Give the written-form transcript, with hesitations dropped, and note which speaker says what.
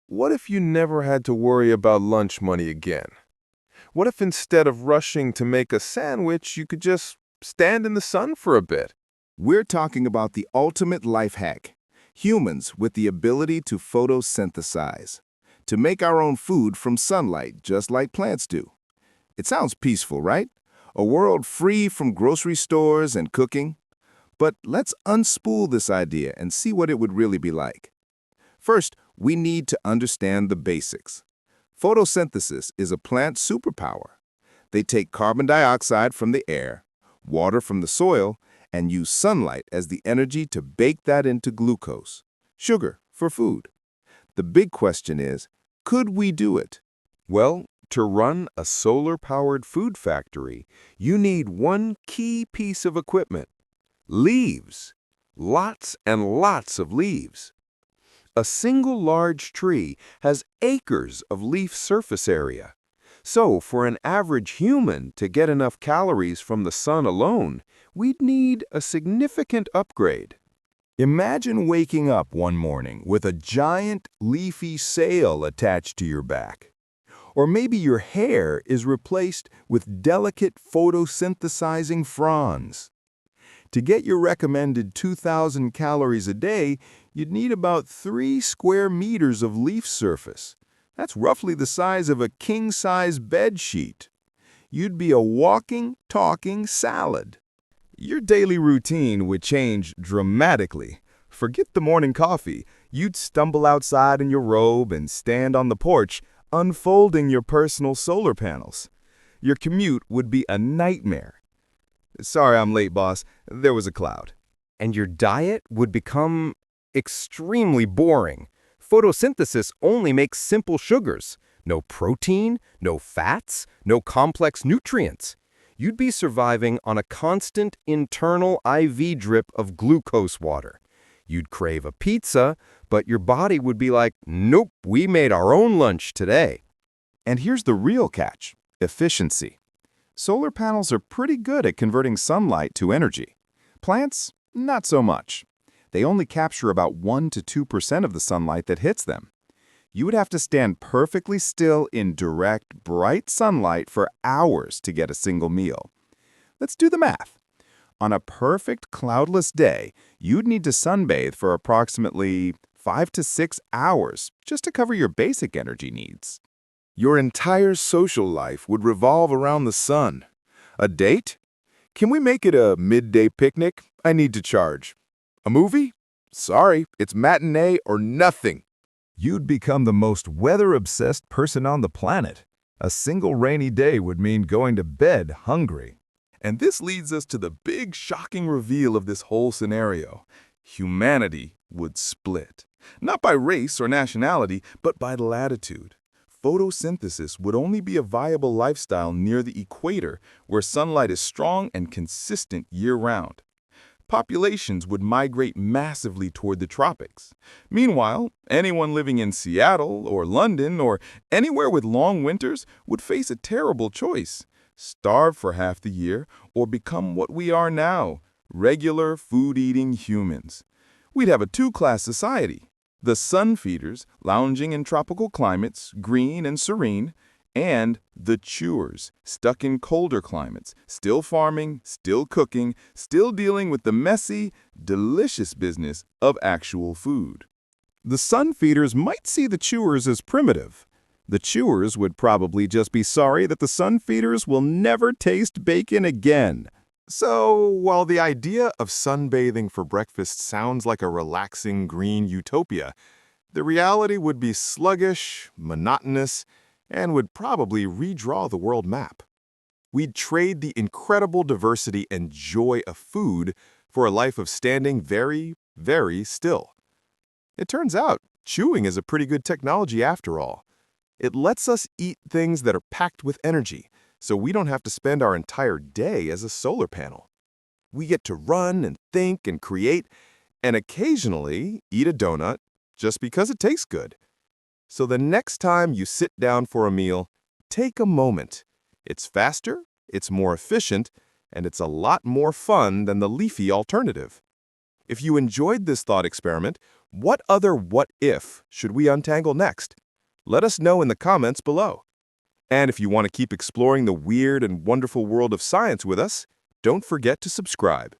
Speaker 1: What if you never had to worry about lunch money again? What if instead of rushing to make a sandwich, you could just stand in the sun for a bit?
Speaker 2: We're talking about the ultimate life hack. Humans with the ability to photosynthesize, to make our own food from sunlight, just like plants do. It sounds peaceful, right? A world free from grocery stores and cooking. But let's unspool this idea and see what it would really be like. First, we need to understand the basics. Photosynthesis is a plant superpower. They take carbon dioxide from the air, water from the soil, and use sunlight as the energy to bake that into glucose, sugar for food. The big question is, could we do it?
Speaker 1: Well, to run a solar-powered food factory, you need one key piece of equipment: leaves. Lots and lots of leaves. A single large tree has acres of leaf surface area. So, for an average human to get enough calories from the sun alone, we'd need a significant upgrade.
Speaker 3: Imagine waking up one morning with a giant leafy sail attached to your back. Or maybe your hair is replaced with delicate photosynthesizing fronds. To get your recommended 2,000 calories a day, you'd need about 3 square meters of leaf surface. That's roughly the size of a king-size bed sheet. You'd be a walking, talking salad. Your daily routine would change dramatically. Forget the morning coffee. You'd stumble outside in your robe and stand on the porch, unfolding your personal solar panels. Your commute would be a nightmare. Sorry I'm late, boss. There was a cloud.
Speaker 4: And your diet would become extremely boring. Photosynthesis only makes simple sugars. No protein, no fats, no complex nutrients. You'd be surviving on a constant internal IV drip of glucose water. You'd crave a pizza, but your body would be like, nope, we made our own lunch today.
Speaker 2: And here's the real catch: efficiency. Solar panels are pretty good at converting sunlight to energy. Plants, not so much. They only capture about 1 to 2% of the sunlight that hits them. You would have to stand perfectly still in direct, bright sunlight for hours to get a single meal. Let's do the math. On a perfect, cloudless day, you'd need to sunbathe for approximately 5 to 6 hours just to cover your basic energy needs.
Speaker 1: Your entire social life would revolve around the sun. A date? Can we make it a midday picnic? I need to charge. A movie? Sorry, it's matinee or nothing.
Speaker 3: You'd become the most weather-obsessed person on the planet. A single rainy day would mean going to bed hungry.
Speaker 1: And this leads us to the big, shocking reveal of this whole scenario. Humanity would split. Not by race or nationality, but by latitude. Photosynthesis would only be a viable lifestyle near the equator, where sunlight is strong and consistent year-round. Populations would migrate massively toward the tropics. Meanwhile, anyone living in Seattle or London or anywhere with long winters would face a terrible choice: starve for half the year or become what we are now, regular food-eating humans. We'd have a two-class society: the sun feeders, lounging in tropical climates, green and serene, and the chewers, stuck in colder climates, still farming, still cooking, still dealing with the messy, delicious business of actual food.
Speaker 2: The sun feeders might see the chewers as primitive. The chewers would probably just be sorry that the sun feeders will never taste bacon again.
Speaker 5: So, while the idea of sunbathing for breakfast sounds like a relaxing green utopia, the reality would be sluggish, monotonous, and would probably redraw the world map. We'd trade the incredible diversity and joy of food for a life of standing very, very still. It turns out, chewing is a pretty good technology after all. It lets us eat things that are packed with energy, so we don't have to spend our entire day as a solar panel. We get to run and think and create, and occasionally eat a donut just because it tastes good. So the next time you sit down for a meal, take a moment. It's faster, it's more efficient, and it's a lot more fun than the leafy alternative. If you enjoyed this thought experiment, What other what if should we untangle next? Let us know in the comments below. And if you want to keep exploring the weird and wonderful world of science with us, don't forget to subscribe.